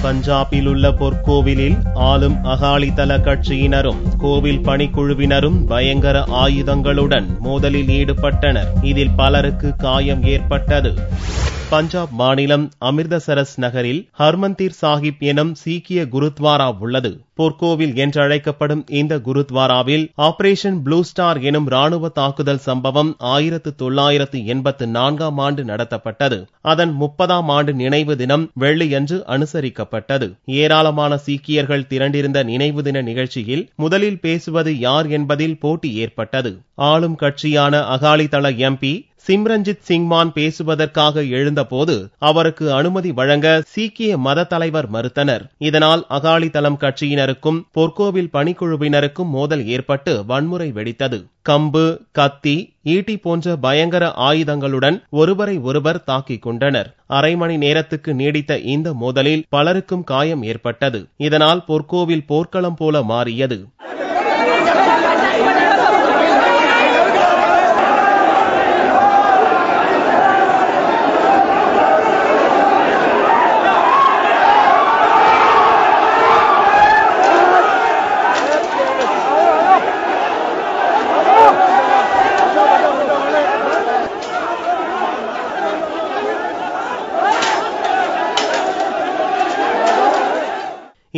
பஞ்சாபில் உள்ள பொற்கோவிலில் ஆளும் அகாலிதள கட்சியினரும் கோவில் பணிக்குழுவினரும் பயங்கர ஆயுதங்களுடன் மோதலில் ஈடுபட்டனர். இதில் பலருக்கு காயம் ஏற்பட்டது. பஞ்சாப் மாநிலம் அமிர்தசரஸ் நகரில் ஹர்மந்திர் சாஹிப் எனும் சீக்கிய குருத்வாரா உள்ளது. பொற்கோவில் என்றழைக்கப்படும் இந்த குருத்வாராவில் ஆபரேஷன் ப்ளூ ஸ்டார் எனும் ராணுவ தாக்குதல் சம்பவம் 1984ஆம் ஆண்டு நடத்தப்பட்டது. அதன் 30ஆம் ஆண்டு நினைவு தினம் வெள்ளியன்று அனுசரிக்கப்பட்டது. ஏராளமான சீக்கியர்கள் திரண்டிருந்த நினைவு தின நிகழ்ச்சியில் முதலில் பேசுவது யார் என்பதில் போட்டி ஏற்பட்டது. ஆளும் கட்சியான அகாலிதள எம்பி சிம்ரன்ஜித் சிங் மான் பேசுவதற்காக எழுந்தபோது அவருக்கு அனுமதி வழங்க சீக்கிய மத தலைவர் மறுத்தனர். இதனால் அகாலிதளம் கட்சியினருக்கும் பொற்கோவில் பணிக்குழுவினருக்கும் மோதல் ஏற்பட்டு வன்முறை வெடித்தது. கம்பு, கத்தி, ஈட்டி போன்ற பயங்கர ஆயுதங்களுடன் ஒருவரை ஒருவர் தாக்கிக் கொண்டனர். அரை மணி நேரத்துக்கு நீடித்த இந்த மோதலில் பலருக்கும் காயம் ஏற்பட்டது. இதனால் பொற்கோவில் போர்க்களம் போல மாறியது.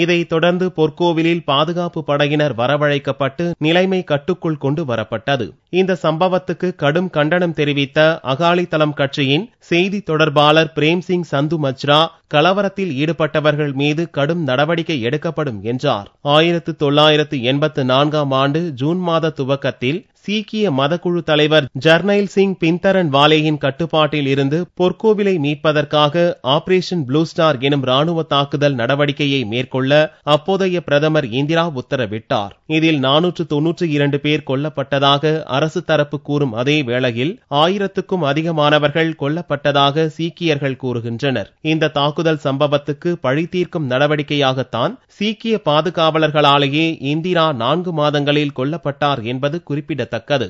இதைத் தொடர்ந்து பொற்கோவிலில் பாதுகாப்பு படையினர் வரவழைக்கப்பட்டு நிலைமை கட்டுக்குள் கொண்டு வரப்பட்டது. இந்த சம்பவத்துக்கு கடும் கண்டனம் தெரிவித்த அகாலிதளம் கட்சியின் செய்தி தொடர்பாளர் பிரேம்சிங் சந்து மச்ரா கலவரத்தில் ஈடுபட்டவர்கள் மீது கடும் நடவடிக்கை எடுக்கப்படும் என்றார். 1984ஆம் ஆண்டு ஜூன் மாத துவக்கத்தில் சீக்கிய மதக்குழு தலைவர் ஜர்னைல் சிங் பிந்தரன் வாலேயின் கட்டுப்பாட்டில் இருந்து பொற்கோவிலை மீட்பதற்காக ஆபரேஷன் ப்ளூ ஸ்டார் எனும் ராணுவ தாக்குதல் நடவடிக்கையை மேற்கொள்ள அப்போதைய பிரதமர் இந்திரா உத்தரவிட்டார். இதில் 492 பேர் கொல்லப்பட்டதாக அரசு தரப்பு கூறும் அதே வேளையில் 1000க்கும் அதிகமானவர்கள் கொல்லப்பட்டதாக சீக்கியர்கள் கூறுகின்றனர். இந்த தாக்குதல் சம்பவத்துக்கு பழி தீர்க்கும் நடவடிக்கையாகத்தான் சீக்கிய பாதுகாவலர்களாலேயே இந்திரா 4 மாதங்களில் கொல்லப்பட்டார் என்பது குறிப்பிடத்தக்கது.